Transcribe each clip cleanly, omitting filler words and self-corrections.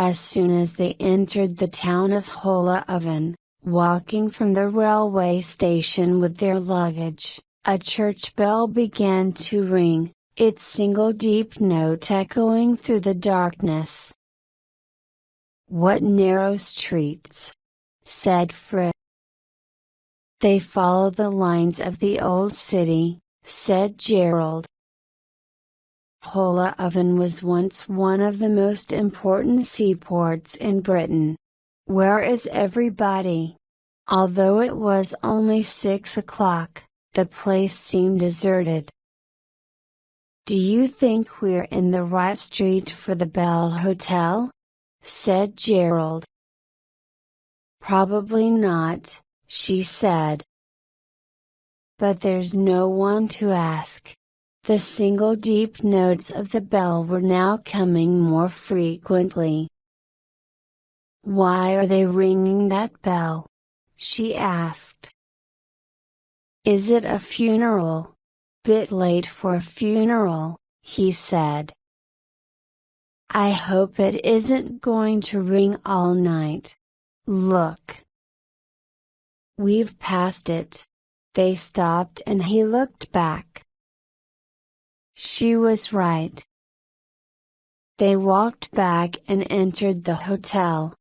as soon as they entered the town of Oven, walking from the railway station with their luggage, a church bell began to ring, its single deep note echoing through the darkness. "What narrow streets!" said Fritz. "They follow the lines of the old city," said Gerald. Oven was once one of the most important seaports in Britain. "Where is everybody?" Although it was only 6 o'clock, the place seemed deserted. "Do you think we're in the right street for the Bell Hotel?" said Gerald. "Probably not," she said. But there's no one to ask. The single deep notes of the bell were now coming more frequently. "Why are they ringing that bell?" she asked. "Is it a funeral?" "Bit late for a funeral," he said. "I hope it isn't going to ring all night. Look. We've passed it." They stopped and he looked back. She was right. They walked back and entered the hotel.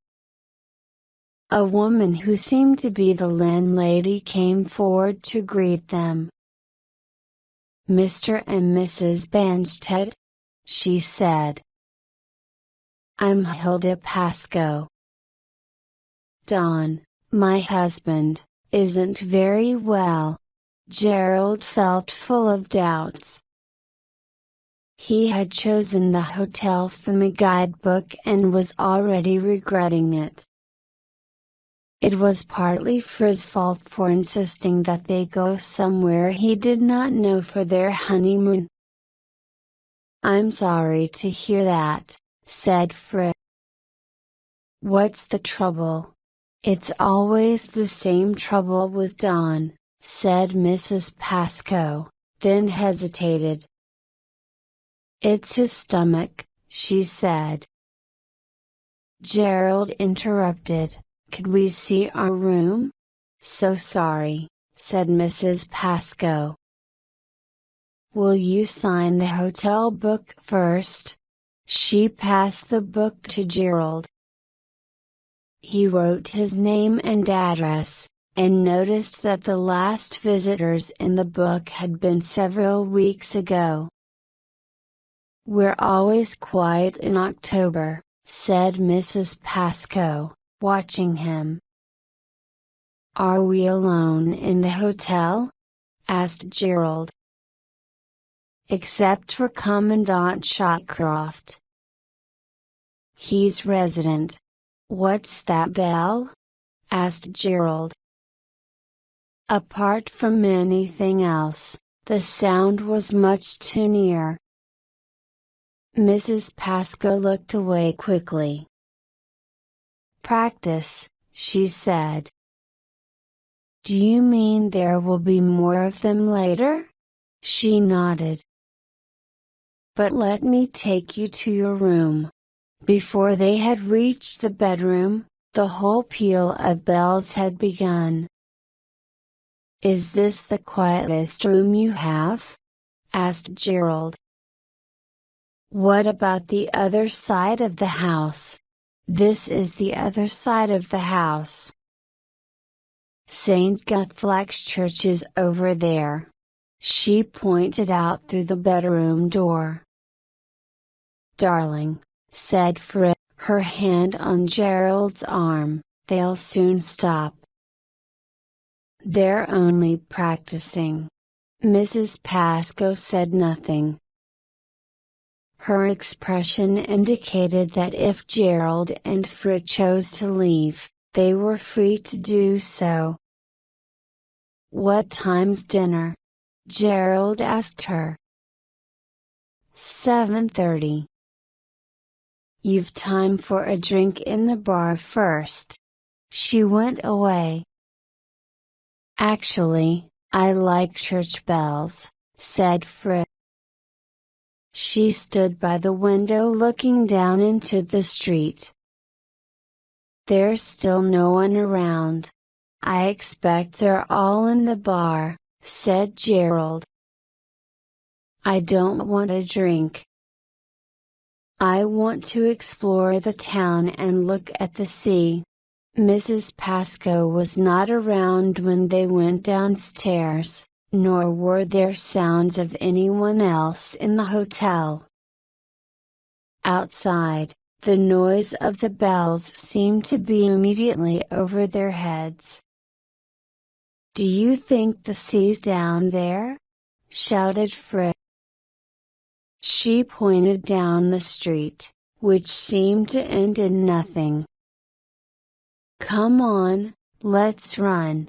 A woman who seemed to be the landlady came forward to greet them. "Mr. and Mrs. Banstead?" she said. "I'm Hilda Pascoe. Don, my husband, isn't very well." Gerald felt full of doubts. He had chosen the hotel from a guidebook and was already regretting it. It was partly Fritz's fault for insisting that they go somewhere he did not know for their honeymoon. "I'm sorry to hear that," said Fritz. "What's the trouble?" "It's always the same trouble with Don," said Mrs. Pascoe, then hesitated. "It's his stomach," she said. Gerald interrupted, "Could we see our room?" "So sorry," said Mrs. Pascoe. "Will you sign the hotel book first?" She passed the book to Gerald. He wrote his name and address, and noticed that the last visitors in the book had been several weeks ago. "We're always quiet in October," said Mrs. Pascoe, watching him. "Are we alone in the hotel?" asked Gerald. "Except for Commandant Shotcroft. He's resident." "What's that bell?" asked Gerald. Apart from anything else, the sound was much too near. Mrs. Pascoe looked away quickly. "Practice," she said. "Do you mean there will be more of them later?" She nodded. "But let me take you to your room." Before they had reached the bedroom, the whole peal of bells had begun. "Is this the quietest room you have?" asked Gerald. "What about the other side of the house?" "This is the other side of the house. St. Guthlac's church is over there." She pointed out through the bedroom door. "Darling," said Fritz, her hand on Gerald's arm, "they'll soon stop. They're only practicing." Mrs. Pascoe said nothing. Her expression indicated that if Gerald and Fritz chose to leave, they were free to do so. "What time's dinner?" Gerald asked her. 7:30. "You've time for a drink in the bar first." She went away. "Actually, I like church bells," said Fritz. She stood by the window looking down into the street. There's still no one around. I expect they're all in the bar, said Gerald. I don't want a drink. I want to explore the town and look at the sea. Mrs. Pascoe was not around when they went downstairs, nor were there sounds of anyone else in the hotel. Outside, the noise of the bells seemed to be immediately over their heads. "Do you think the sea's down there?" shouted Fritz. She pointed down the street, which seemed to end in nothing. "Come on, let's run."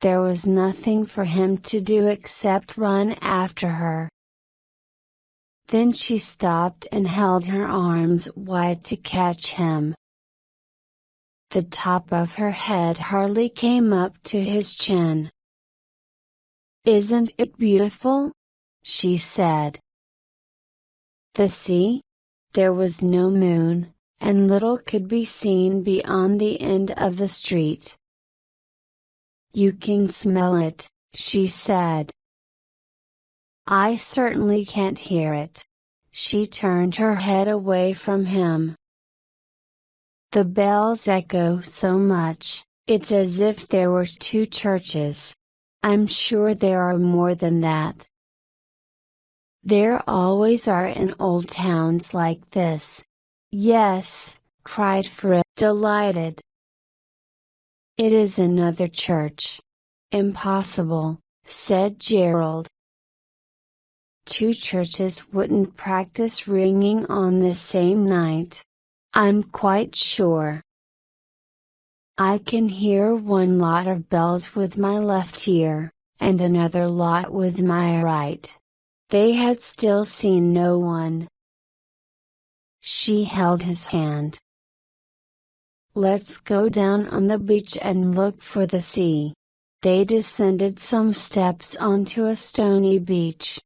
There was nothing for him to do except run after her. Then she stopped and held her arms wide to catch him. The top of her head hardly came up to his chin. "Isn't it beautiful?" she said. The sea? There was no moon, and little could be seen beyond the end of the street. "You can smell it," she said. "I certainly can't hear it." She turned her head away from him. "The bells echo so much, it's as if there were two churches. I'm sure there are more than that." "There always are in old towns like this." "Yes," cried Fritz, delighted. "It is another church." "Impossible," said Gerald. "Two churches wouldn't practice ringing on the same night. I'm quite sure. I can hear one lot of bells with my left ear, and another lot with my right." They had still seen no one. She held his hand. "Let's go down on the beach and look for the sea." They descended some steps onto a stony beach.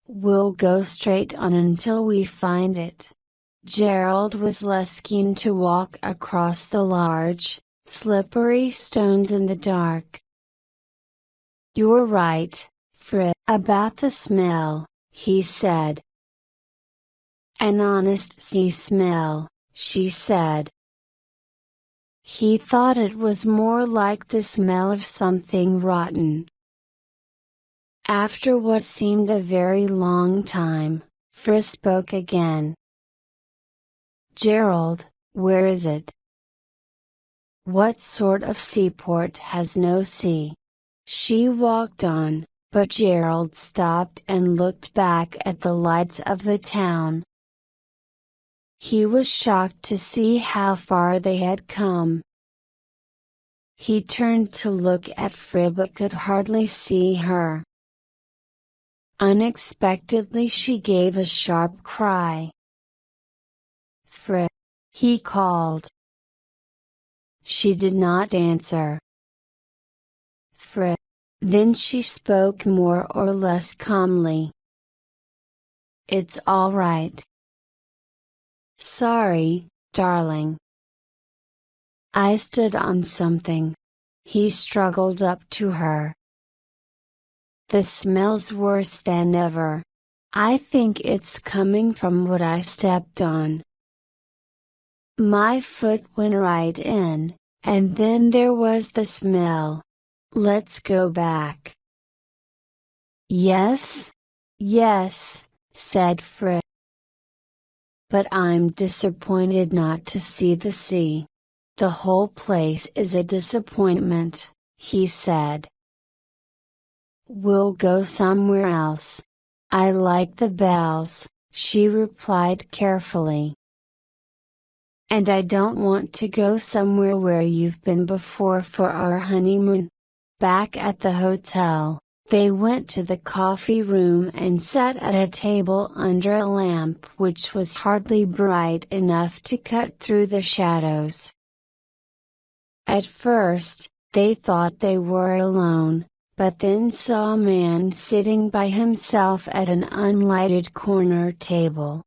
"We'll go straight on until we find it." Gerald was less keen to walk across the large, slippery stones in the dark. "You're right, Fritz, about the smell," he said. "An honest sea smell," she said. He thought it was more like the smell of something rotten. After what seemed a very long time, Fritz spoke again. "Gerald, where is it? What sort of seaport has no sea?" She walked on, but Gerald stopped and looked back at the lights of the town. He was shocked to see how far they had come. He turned to look at Fritz but could hardly see her. Unexpectedly she gave a sharp cry. "Fritz!" he called. She did not answer. "Fritz!" Then she spoke more or less calmly. "It's all right." "Sorry, darling. I stood on something." He struggled up to her. "The smell's worse than ever. I think it's coming from what I stepped on. My foot went right in, and then there was the smell. Let's go back." "Yes? Yes," said Fritz. "But I'm disappointed not to see the sea. The whole place is a disappointment," he said. "We'll go somewhere else. I like the bells," she replied carefully. "And I don't want to go somewhere where you've been before for our honeymoon." Back at the hotel, they went to the coffee room and sat at a table under a lamp which was hardly bright enough to cut through the shadows. At first, they thought they were alone, but then saw a man sitting by himself at an unlighted corner table.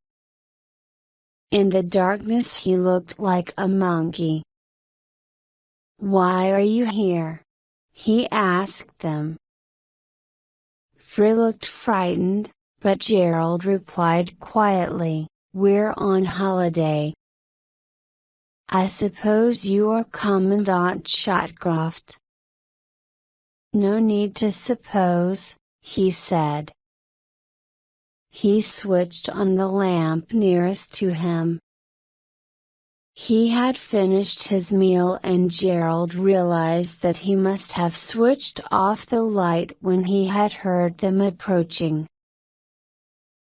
In the darkness he looked like a monkey. "Why are you here?" he asked them. Fred looked frightened, but Gerald replied quietly, "We're on holiday." "I suppose you are Commandant Shotcroft." "No need to suppose," he said. He switched on the lamp nearest to him. He had finished his meal and Gerald realized that he must have switched off the light when he had heard them approaching.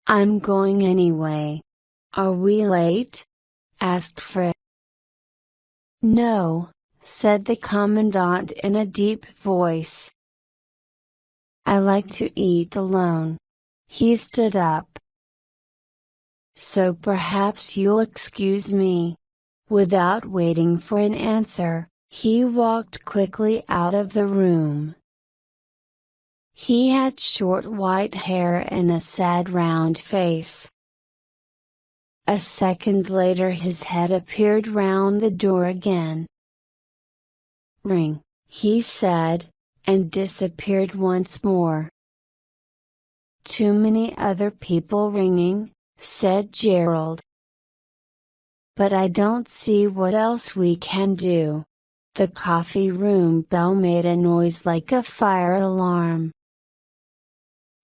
"I'm going anyway. Are we late?" asked Fred. "No," said the Commandant in a deep voice. "I like to eat alone." He stood up. "So perhaps you'll excuse me." Without waiting for an answer, he walked quickly out of the room. He had short white hair and a sad round face. A second later his head appeared round the door again. "Ring," he said, and disappeared once more. "Too many other people ringing," said Gerald. "But I don't see what else we can do." The coffee room bell made a noise like a fire alarm.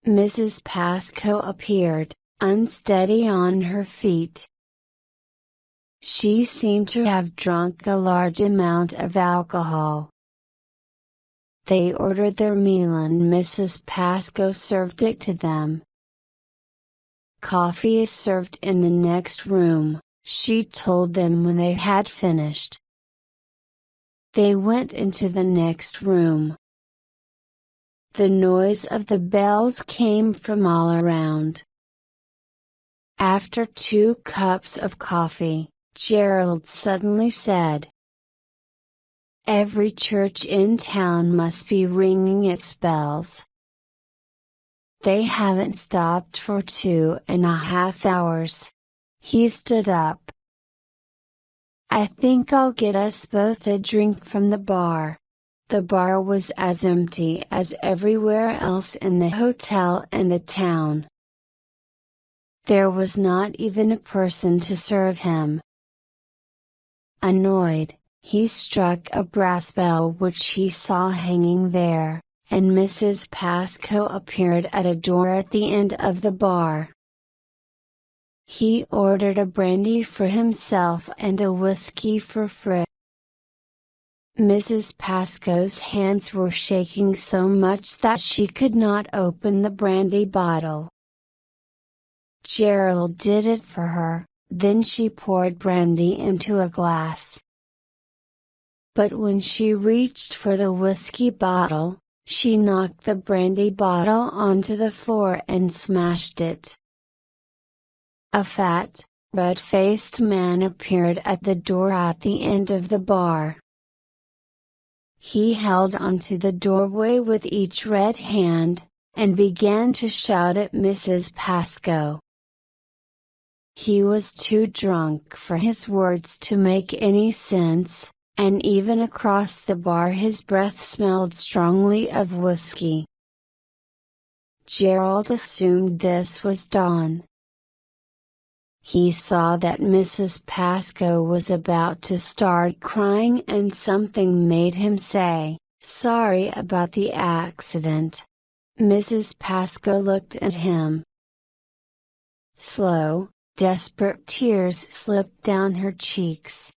Mrs. Pascoe appeared, unsteady on her feet. She seemed to have drunk a large amount of alcohol. They ordered their meal and Mrs. Pascoe served it to them. "Coffee is served in the next room," she told them when they had finished. They went into the next room. The noise of the bells came from all around. After 2 cups of coffee, Gerald suddenly said, "Every church in town must be ringing its bells. They haven't stopped for 2.5 hours. He stood up. "I think I'll get us both a drink from the bar." The bar was as empty as everywhere else in the hotel and the town. There was not even a person to serve him. Annoyed, he struck a brass bell which he saw hanging there, and Mrs. Pascoe appeared at a door at the end of the bar. He ordered a brandy for himself and a whiskey for Fred. Mrs. Pascoe's hands were shaking so much that she could not open the brandy bottle. Gerald did it for her, then she poured brandy into a glass. But when she reached for the whiskey bottle, she knocked the brandy bottle onto the floor and smashed it. A fat, red-faced man appeared at the door at the end of the bar. He held onto the doorway with each red hand, and began to shout at Mrs. Pascoe. He was too drunk for his words to make any sense, and even across the bar his breath smelled strongly of whiskey. Gerald assumed this was Dawn. He saw that Mrs. Pascoe was about to start crying and something made him say, "Sorry about the accident." Mrs. Pascoe looked at him. Slow, desperate tears slipped down her cheeks.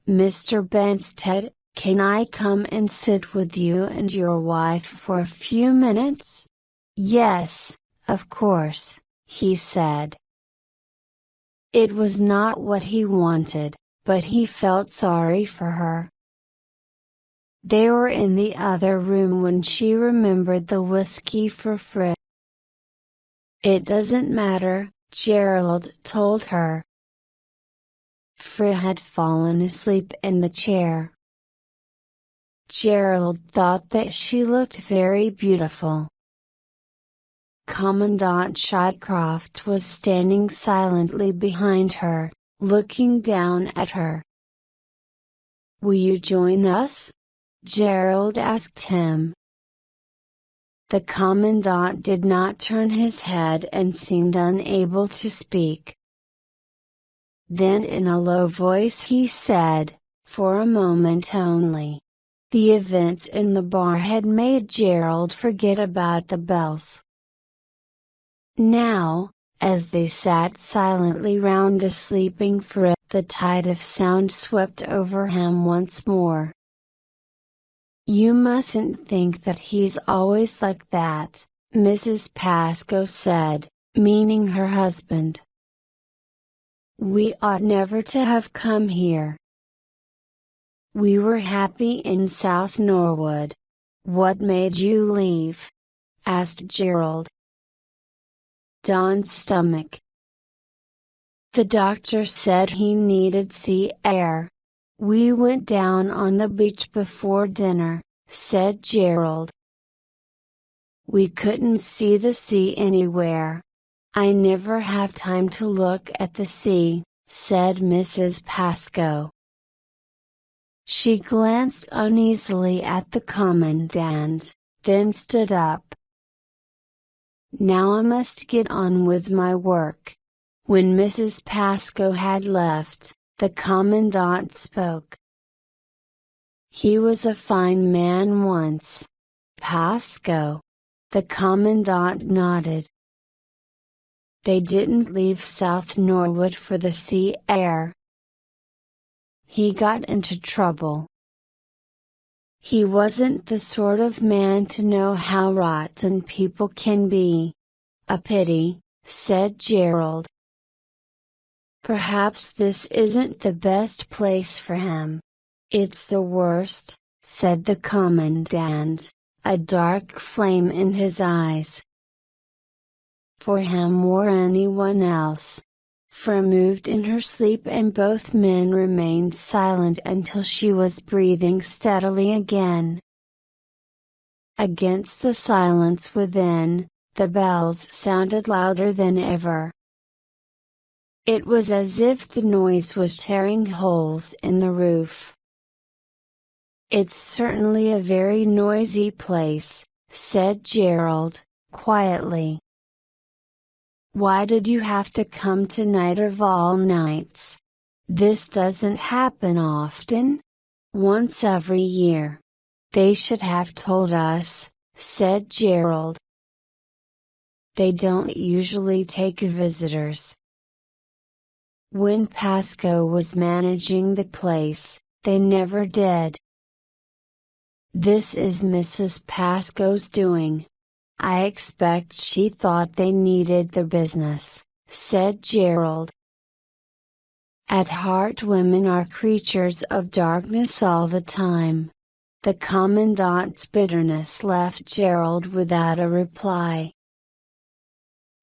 "Mr. Benstead, can I come and sit with you and your wife for a few minutes?" "Yes, of course," he said. It was not what he wanted, but he felt sorry for her. They were in the other room when she remembered the whiskey for Fred. "It doesn't matter," Gerald told her. Fred had fallen asleep in the chair. Gerald thought that she looked very beautiful. Commandant Shotcroft was standing silently behind her, looking down at her. "Will you join us?" Gerald asked him. The Commandant did not turn his head and seemed unable to speak. Then in a low voice he said, for a moment only. The events in the bar had made Gerald forget about the bells. Now, as they sat silently round the sleeping Fripp, the tide of sound swept over him once more. "You mustn't think that he's always like that," Mrs. Pascoe said, meaning her husband. "We ought never to have come here. We were happy in South Norwood." "What made you leave?" asked Gerald. Don's stomach. "The doctor said he needed sea air. We went down on the beach before dinner," said Gerald. "We couldn't see the sea anywhere. I never have time to look at the sea," said Mrs. Pascoe. She glanced uneasily at the Commandant, then stood up. "Now I must get on with my work." When Mrs. Pascoe had left, the Commandant spoke. "He was a fine man once." "Pascoe?" The Commandant nodded. "They didn't leave South Norwood for the sea air. He got into trouble. He wasn't the sort of man to know how rotten people can be." "A pity," said Gerald. "Perhaps this isn't the best place for him." "It's the worst," said the Commandant, a dark flame in his eyes. "For him or anyone else." Frau moved in her sleep and both men remained silent until she was breathing steadily again. Against the silence within, the bells sounded louder than ever. It was as if the noise was tearing holes in the roof. "It's certainly a very noisy place," said Gerald, quietly. "Why did you have to come tonight of all nights? This doesn't happen often. Once every year." "They should have told us," said Gerald. "They don't usually take visitors." When Pascoe was managing the place, they never did. "This is Mrs. Pascoe's doing. I expect she thought they needed the business," said Gerald. At heart women are creatures of darkness all the time. The Commandant's bitterness left Gerald without a reply.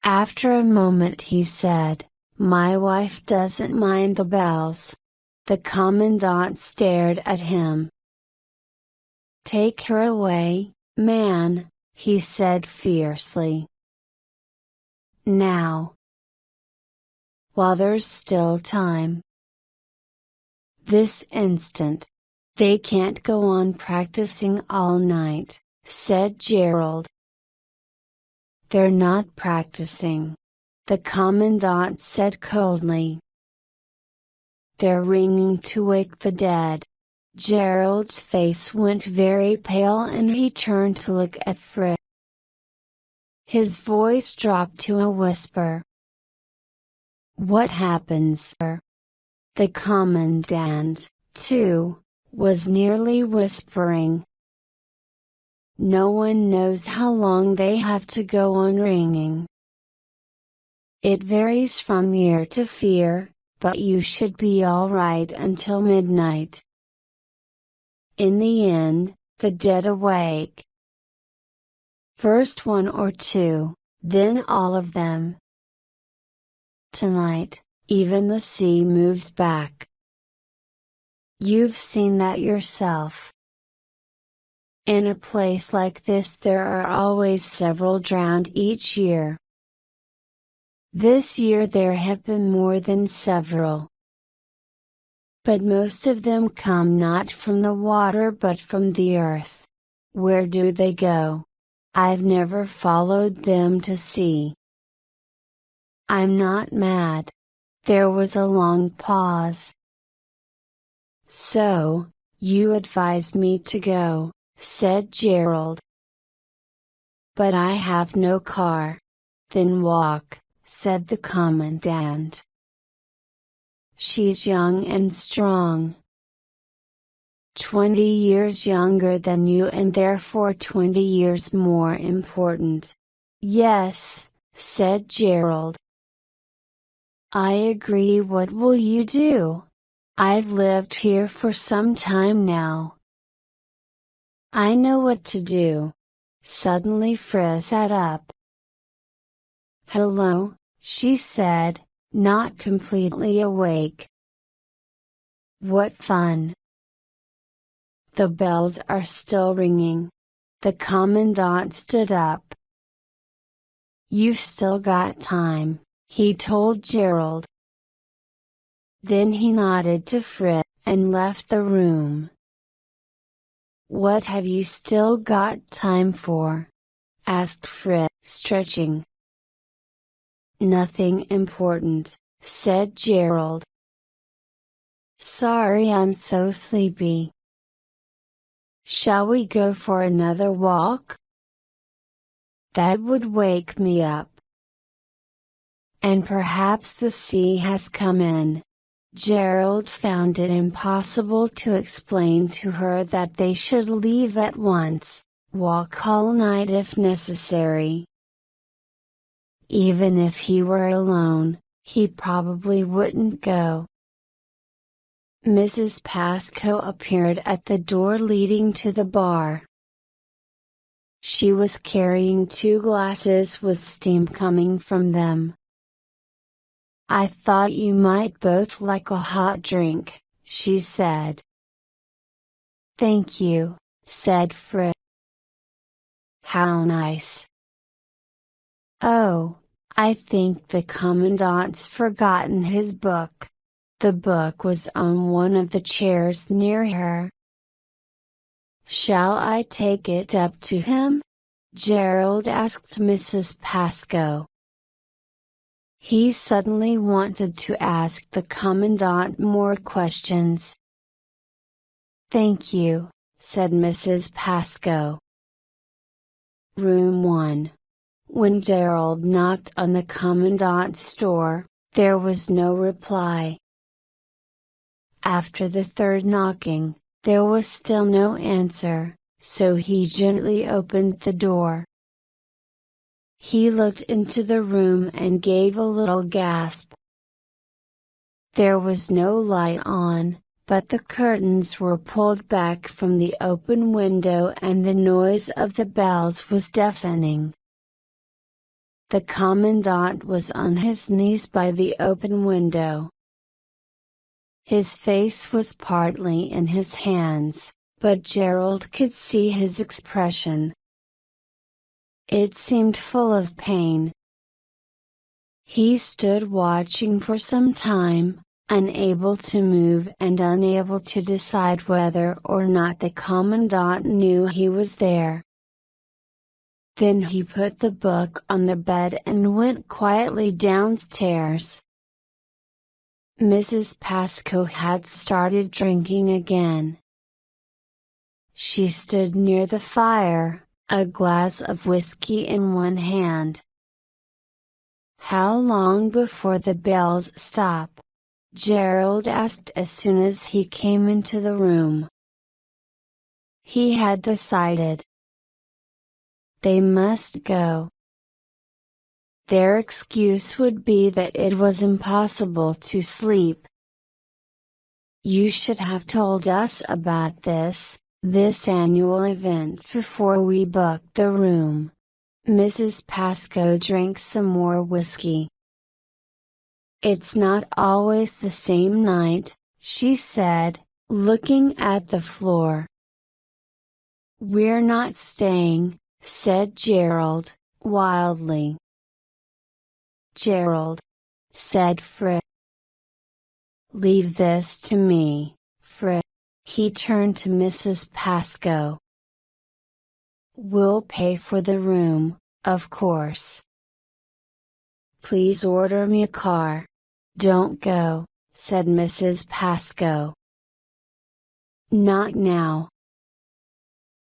After a moment he said, "My wife doesn't mind the bells." The Commandant stared at him. "Take her away, man," he said fiercely. "Now. While there's still time. This instant. They can't go on practicing all night," said Gerald. "They're not practicing," the Commandant said coldly. "They're ringing to wake the dead." Gerald's face went very pale and he turned to look at Fripp. His voice dropped to a whisper. "What happens, sir?" The Commandant, too, was nearly whispering. "No one knows how long they have to go on ringing. It varies from year to year, but you should be all right until midnight. In the end, the dead awake. First one or two, then all of them. Tonight, even the sea moves back. You've seen that yourself." In a place like this there are always several drowned each year. This year there have been more than several. But most of them come not from the water but from the earth. Where do they go? I've never followed them to see. I'm not mad. There was a long pause. So, you advised me to go, said Gerald. But I have no car. Then walk, said the commandant. She's young and strong. 20 years younger than you and therefore 20 years more important. Yes, said Gerald. I agree. What will you do? I've lived here for some time now. I know what to do. Suddenly Frizz sat up. Hello, she said, not completely awake. What fun! The bells are still ringing. The commandant stood up. You've still got time, he told Gerald. Then he nodded to Fritz, and left the room. What have you still got time for? Asked Fritz, stretching. Nothing important, said Gerald. Sorry, I'm so sleepy. Shall we go for another walk? That would wake me up. And perhaps the sea has come in. Gerald found it impossible to explain to her that they should leave at once, walk all night if necessary. Even if he were alone, he probably wouldn't go. Mrs. Pascoe appeared at the door leading to the bar. She was carrying 2 glasses with steam coming from them. I thought you might both like a hot drink, she said. Thank you, said Fritz. How nice. Oh, I think the commandant's forgotten his book. The book was on one of the chairs near her. Shall I take it up to him? Gerald asked Mrs. Pascoe. He suddenly wanted to ask the commandant more questions. Thank you, said Mrs. Pascoe. Room 1. When Gerald knocked on the commandant's door, there was no reply. After the 3rd knocking, there was still no answer, so he gently opened the door. He looked into the room and gave a little gasp. There was no light on, but the curtains were pulled back from the open window and the noise of the bells was deafening. The commandant was on his knees by the open window. His face was partly in his hands, but Gerald could see his expression. It seemed full of pain. He stood watching for some time, unable to move and unable to decide whether or not the commandant knew he was there. Then he put the book on the bed and went quietly downstairs. Mrs. Pascoe had started drinking again. She stood near the fire, a glass of whiskey in one hand. How long before the bells stop? Gerald asked as soon as he came into the room. He had decided. They must go. Their excuse would be that it was impossible to sleep. You should have told us about this annual event before we booked the room. Mrs. Pascoe drank some more whiskey. It's not always the same night, she said, looking at the floor. "We're not staying," said Gerald, wildly. "Gerald," said Fritz. "Leave this to me, Fritz." He turned to Mrs. Pascoe. "We'll pay for the room, of course. Please order me a car." "Don't go," said Mrs. Pascoe. "Not now.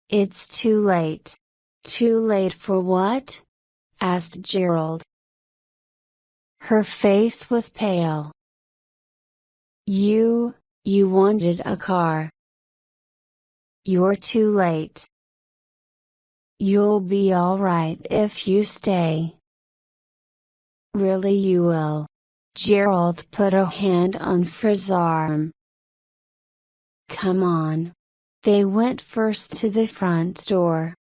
It's too late." "Too late for what?" asked Gerald. Her face was pale. You wanted a car." "You're too late. You'll be all right if you stay." "Really you will." Gerald put a hand on Fritz's arm. "Come on." They went first to the front door.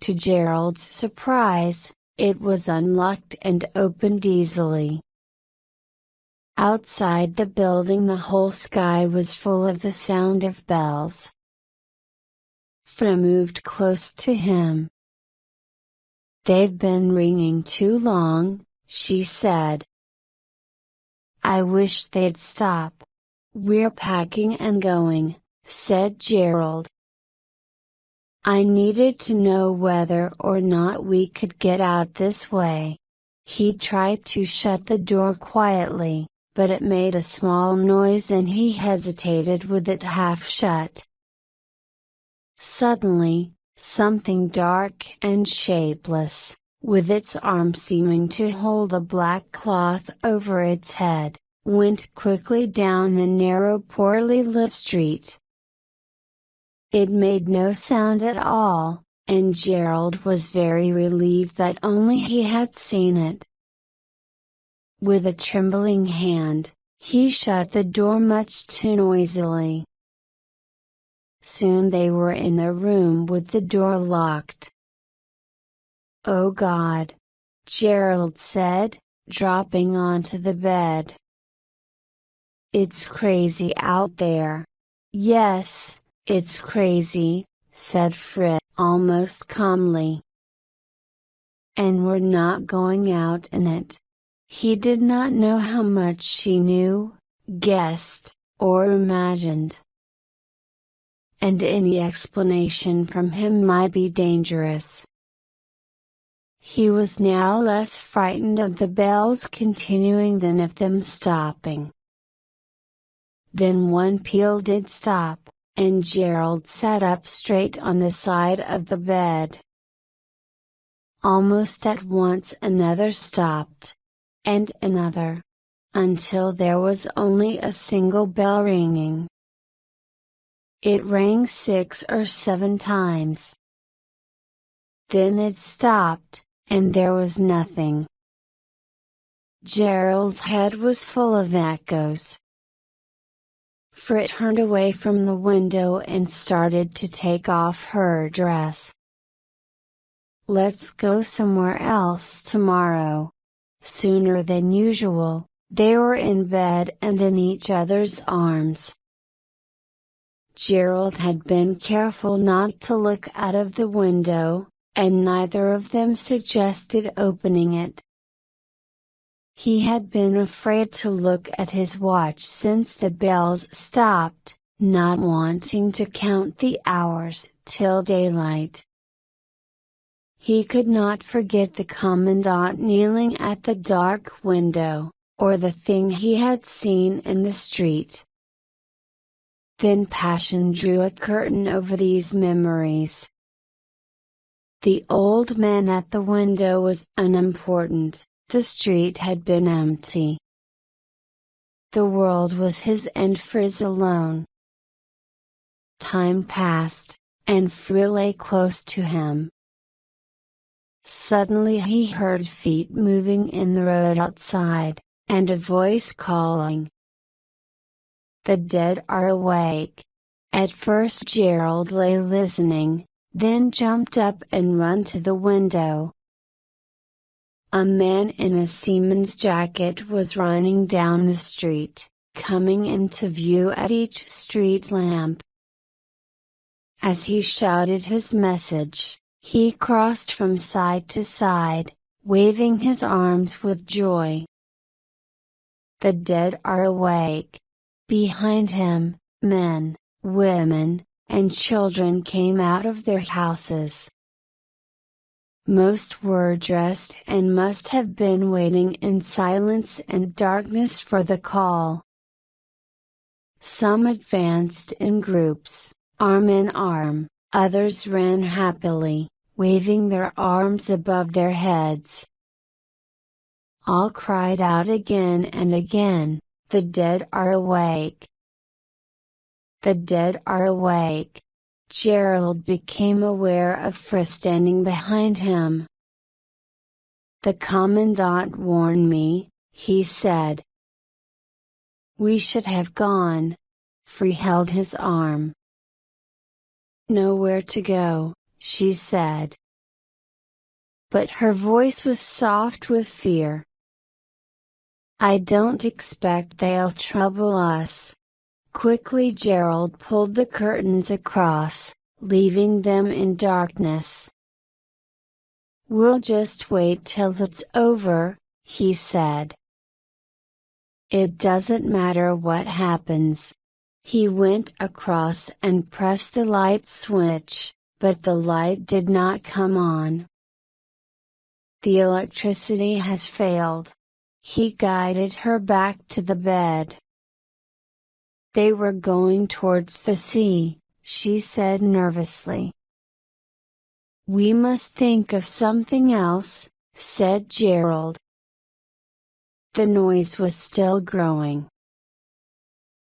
To Gerald's surprise, it was unlocked and opened easily. Outside the building the whole sky was full of the sound of bells. Fritz moved close to him. "They've been ringing too long," she said. "I wish they'd stop." "We're packing and going," said Gerald. "I needed to know whether or not we could get out this way." He tried to shut the door quietly, but it made a small noise and he hesitated with it half shut. Suddenly, something dark and shapeless, with its arm seeming to hold a black cloth over its head, went quickly down the narrow poorly lit street. It made no sound at all, and Gerald was very relieved that only he had seen it. With a trembling hand, he shut the door much too noisily. Soon they were in the room with the door locked. "Oh God!" Gerald said, dropping onto the bed. "It's crazy out there." "Yes, it's crazy," said Fritz almost calmly. "And we're not going out in it." He did not know how much she knew, guessed, or imagined. And any explanation from him might be dangerous. He was now less frightened of the bells continuing than of them stopping. Then one peal did stop, and Gerald sat up straight on the side of the bed. Almost at once another stopped. And another. Until there was only a single bell ringing. It rang 6 or 7 times. Then it stopped, and there was nothing. Gerald's head was full of echoes. Fritz turned away from the window and started to take off her dress. "Let's go somewhere else tomorrow." Sooner than usual, they were in bed and in each other's arms. Gerald had been careful not to look out of the window, and neither of them suggested opening it. He had been afraid to look at his watch since the bells stopped, not wanting to count the hours till daylight. He could not forget the commandant kneeling at the dark window, or the thing he had seen in the street. Then passion drew a curtain over these memories. The old man at the window was unimportant, the street had been empty. The world was his and Fritz alone. Time passed, and Fritz lay close to him. Suddenly he heard feet moving in the road outside, and a voice calling. "The dead are awake." At first Gerald lay listening, then jumped up and ran to the window. A man in a seaman's jacket was running down the street, coming into view at each street lamp. As he shouted his message, he crossed from side to side, waving his arms with joy. The dead are awake. Behind him, men, women, and children came out of their houses. Most were dressed and must have been waiting in silence and darkness for the call. Some advanced in groups, arm in arm, others ran happily, waving their arms above their heads. All cried out again and again, "The dead are awake! The dead are awake!" Gerald became aware of Frisk standing behind him. "The commandant warned me," he said. "We should have gone." Free held his arm. "Nowhere to go," she said. But her voice was soft with fear. "I don't expect they'll trouble us." Quickly Gerald pulled the curtains across, leaving them in darkness. "We'll just wait till it's over," he said. "It doesn't matter what happens." He went across and pressed the light switch, but the light did not come on. "The electricity has failed." He guided her back to the bed. "They were going towards the sea," she said nervously. "We must think of something else," said Gerald. The noise was still growing.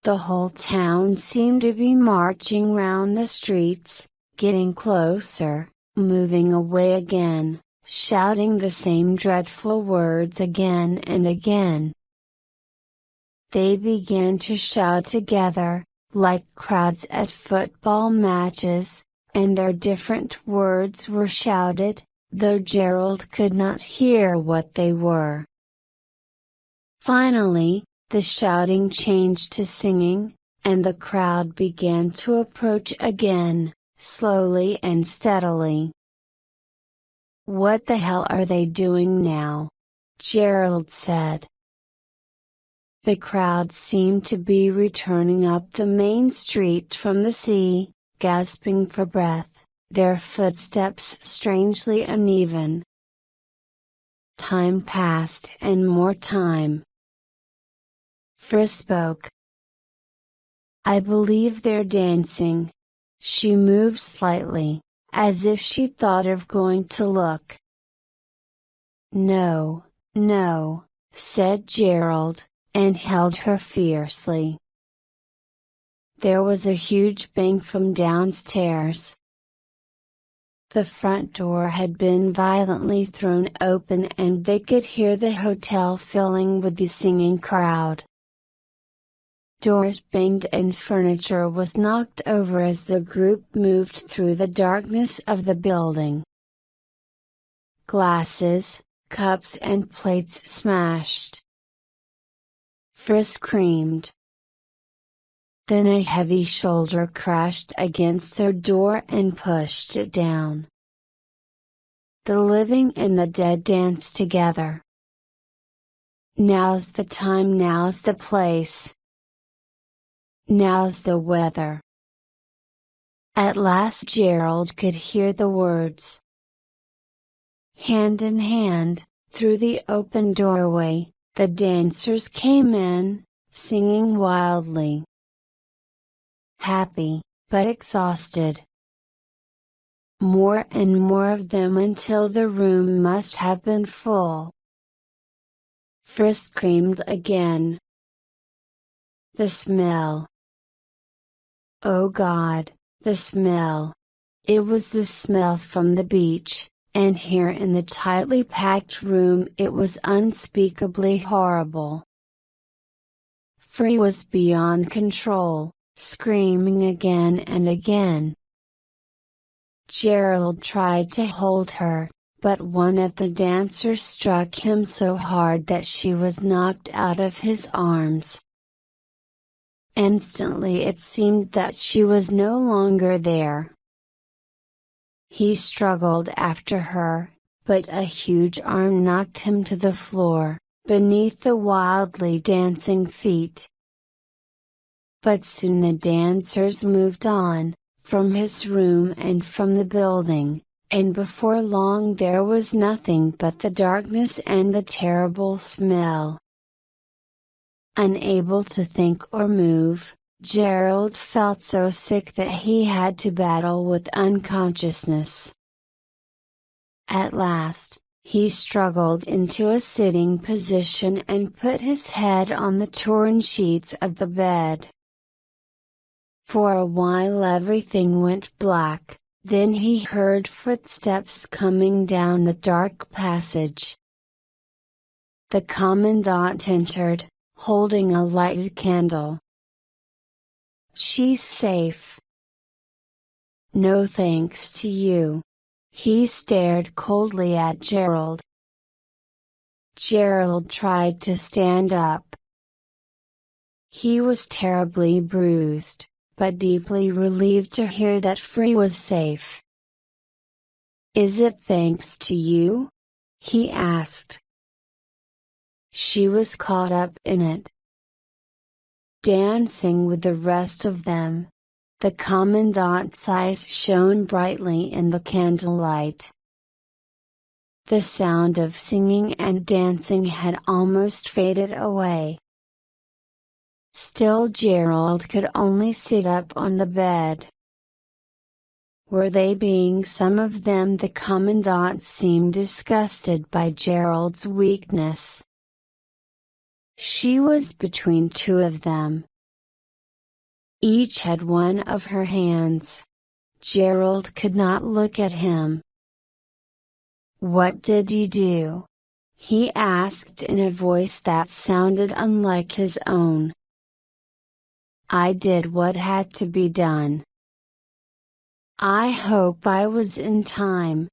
The whole town seemed to be marching round the streets, getting closer, moving away again, shouting the same dreadful words again and again. They began to shout together, like crowds at football matches, and their different words were shouted, though Gerald could not hear what they were. Finally, the shouting changed to singing, and the crowd began to approach again, slowly and steadily. "What the hell are they doing now?" Gerald said. The crowd seemed to be returning up the main street from the sea, gasping for breath, their footsteps strangely uneven. Time passed and more time. Frisk spoke. "I believe they're dancing." She moved slightly, as if she thought of going to look. "No, no," said Gerald, and held her fiercely. There was a huge bang from downstairs. The front door had been violently thrown open and they could hear the hotel filling with the singing crowd. Doors banged and furniture was knocked over as the group moved through the darkness of the building. Glasses, cups and plates smashed. Frisk screamed. Then a heavy shoulder crashed against their door and pushed it down. The living and the dead danced together. Now's the time, now's the place. Now's the weather. At last Gerald could hear the words. Hand in hand, through the open doorway, the dancers came in, singing wildly. Happy, but exhausted. More and more of them until the room must have been full. Frisk screamed again. The smell. Oh God, the smell. It was the smell from the beach, and here in the tightly packed room it was unspeakably horrible. Free was beyond control, screaming again and again. Gerald tried to hold her, but one of the dancers struck him so hard that she was knocked out of his arms. Instantly it seemed that she was no longer there, He struggled after her, but a huge arm knocked him to the floor, beneath the wildly dancing feet. But soon the dancers moved on, from his room and from the building, and before long there was nothing but the darkness and the terrible smell. Unable to think or move, Gerald felt so sick that he had to battle with unconsciousness. At last, he struggled into a sitting position and put his head on the torn sheets of the bed. For a while everything went black, then he heard footsteps coming down the dark passage. The commandant entered, holding a lighted candle. "She's safe." "No thanks to you." He stared coldly at Gerald. Gerald tried to stand up. He was terribly bruised, but deeply relieved to hear that Free was safe. "Is it thanks to you?" he asked. "She was caught up in it." Dancing with the rest of them. The commandant's eyes shone brightly in the candlelight. The sound of singing and dancing had almost faded away. Still Gerald could only sit up on the bed. Were they being some of them? The commandant seemed disgusted by Gerald's weakness. She was between two of them. Each had one of her hands. Gerald could not look at him. "What did you do?" he asked in a voice that sounded unlike his own. "I did what had to be done." "I hope I was in time."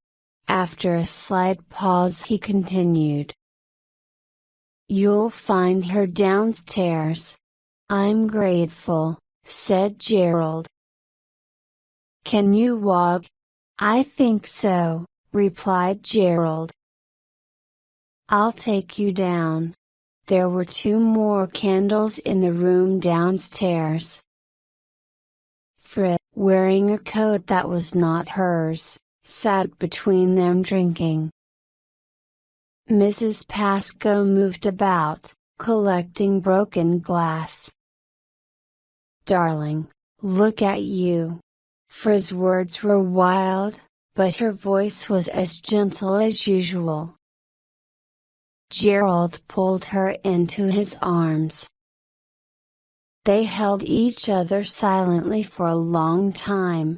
After a slight pause he continued. "You'll find her downstairs." "I'm grateful," said Gerald. "Can you walk?" "I think so," replied Gerald. "I'll take you down." There were 2 more candles in the room downstairs. Fred, wearing a coat that was not hers, sat between them drinking. Mrs. Pascoe moved about, collecting broken glass. "Darling, look at you." Fred's words were wild, but her voice was as gentle as usual. Gerald pulled her into his arms. They held each other silently for a long time.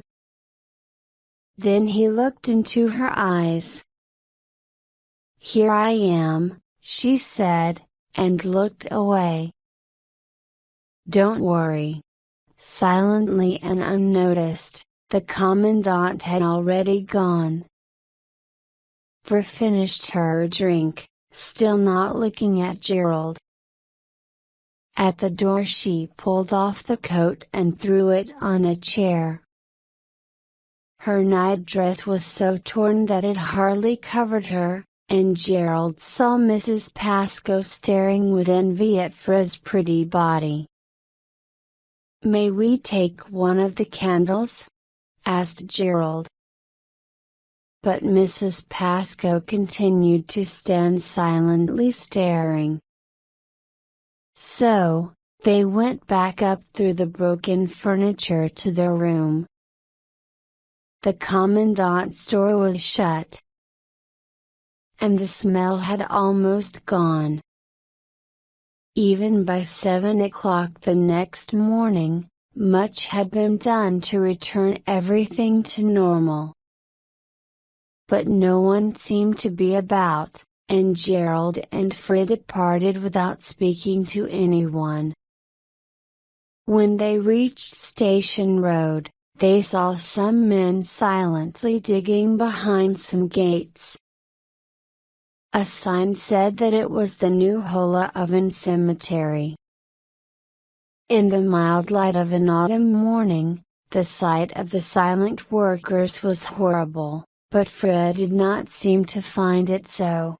Then he looked into her eyes. "Here I am," she said, and looked away. "Don't worry." Silently and unnoticed, the commandant had already gone. Fre finished her drink, still not looking at Gerald. At the door she pulled off the coat and threw it on a chair. Her nightdress was so torn that it hardly covered her, and Gerald saw Mrs. Pascoe staring with envy at Fre's pretty body. "May we take one of the candles?" asked Gerald. But Mrs. Pascoe continued to stand silently staring. So, they went back up through the broken furniture to their room. The commandant's door was shut, and the smell had almost gone. Even by 7 o'clock the next morning, much had been done to return everything to normal. But no one seemed to be about, and Gerald and Fred departed without speaking to anyone. When they reached Station Road, they saw some men silently digging behind some gates. A sign said that it was the new Hola Oven Cemetery. In the mild light of an autumn morning, The sight of the silent workers was horrible, but Fred did not seem to find it so.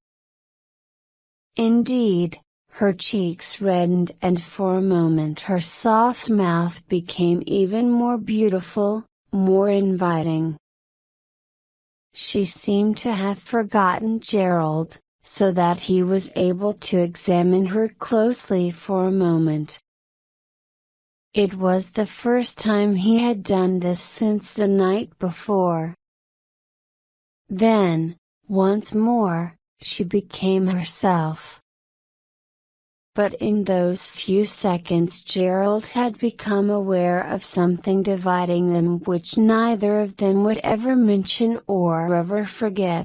Indeed, her cheeks reddened and for a moment her soft mouth became even more beautiful, more inviting. She seemed to have forgotten Gerald, so that he was able to examine her closely for a moment. It was the first time he had done this since the night before. Then, once more, she became herself. But in those few seconds Gerald had become aware of something dividing them which neither of them would ever mention or ever forget.